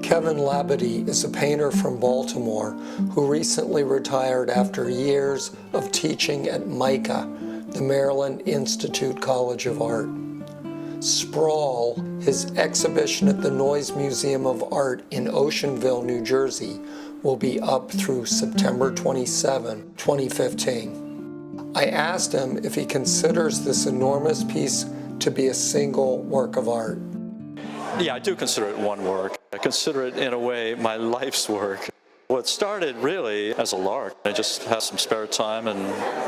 Kevin LABADIE is a painter from Baltimore who recently retired after years of teaching at MICA, the Maryland Institute College of Art. Sprawl, his exhibition at the Noyes Museum of Art in Oceanville, New Jersey, will be up through September 27, 2015. I asked him if he considers this enormous piece to be a single work of art. Yeah, I do consider it one work. I consider it, in a way, my life's work. What started really as a lark. I just had some spare time and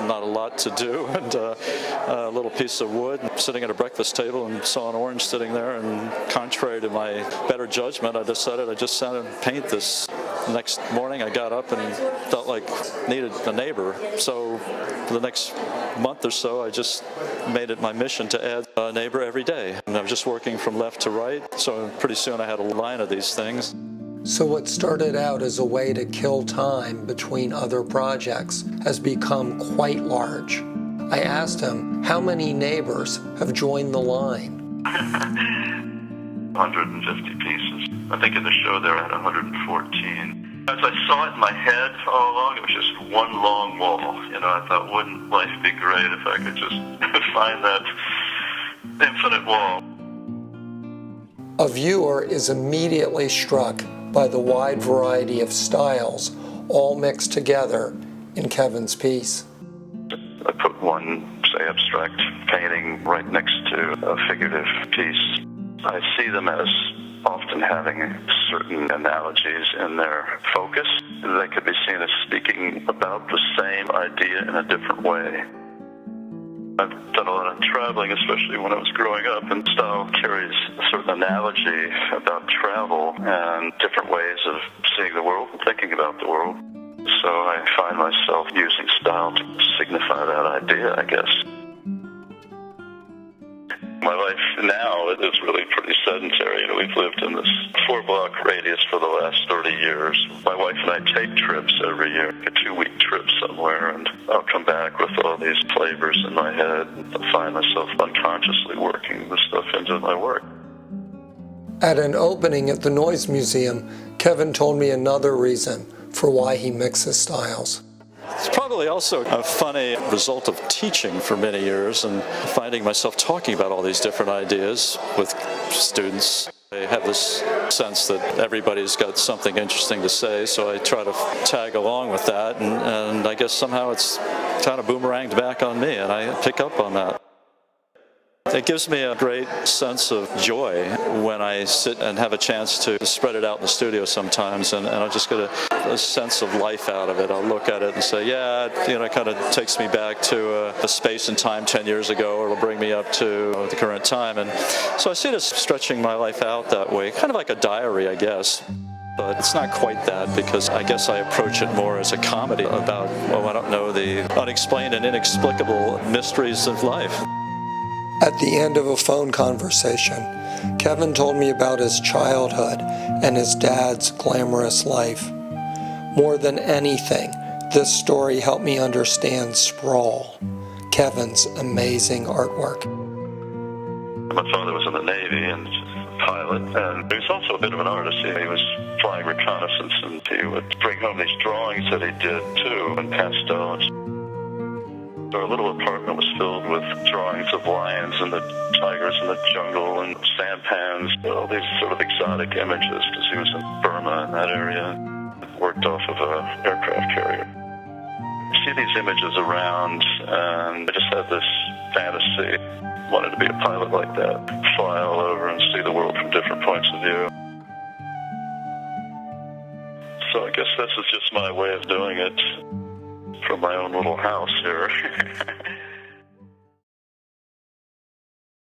not a lot to do, and a little piece of wood, sitting at a breakfast table and saw an orange sitting there, and contrary to my better judgment, I decided I just sat and paint this. Next morning I got up and felt like needed a neighbor, so for the next month or so I just made it my mission to add a neighbor every day. And I was just working from left to right, so pretty soon I had a line of these things. So what started out as a way to kill time between other projects has become quite large. I asked him how many neighbors have joined the line. 150 pieces. I think in the show there I had 114. As I saw it in my head all along, it was just one long wall. I thought, wouldn't life be great if I could just find that infinite wall? A viewer is immediately struck by the wide variety of styles all mixed together in Kevin's piece. I put one, say, abstract painting right next to a figurative piece. I see them as often having certain analogies in their focus. They could be seen as speaking about the same idea in a different way. I've done a lot of traveling, especially when I was growing up, and style carries a certain analogy about travel and different ways of seeing the world and thinking about the world. So I find myself using style to signify that idea, I guess. My life now is really pretty sedentary. We've lived in this 4-block radius for the last 30 years. My wife and I take trips every year, a 2-week trip somewhere, and I'll come back with all these flavors in my head and find myself unconsciously working the stuff into my work. At an opening at the Noyes Museum, Kevin told me another reason for why he mixes styles. It's probably also a funny result of teaching for many years and finding myself talking about all these different ideas with students. I have this sense that everybody's got something interesting to say, so I try to tag along with that, and I guess somehow it's kind of boomeranged back on me, and I pick up on that. It gives me a great sense of joy when I sit and have a chance to spread it out in the studio sometimes, and I'll just get a sense of life out of it. I'll look at it and say, yeah, it kind of takes me back to a space and time 10 years ago, or it'll bring me up to the current time. And so I see it as stretching my life out that way, kind of like a diary, I guess. But it's not quite that, because I guess I approach it more as a comedy about, I don't know, the unexplained and inexplicable mysteries of life. At the end of a phone conversation, Kevin told me about his childhood and his dad's glamorous life. More than anything, this story helped me understand Sprawl, Kevin's amazing artwork. My father was in the Navy and a pilot, and he was also a bit of an artist. He was flying reconnaissance, and he would bring home these drawings that he did too in pastels. Our little apartment was filled with drawings of lions and the tigers in the jungle and sampans, all these sort of exotic images, because he was in Burma in that area, worked off of an aircraft carrier. I see these images around, and I just had this fantasy. Wanted to be a pilot like that, fly all over and see the world from different points of view. So I guess this is just my way of doing it from my own little house here.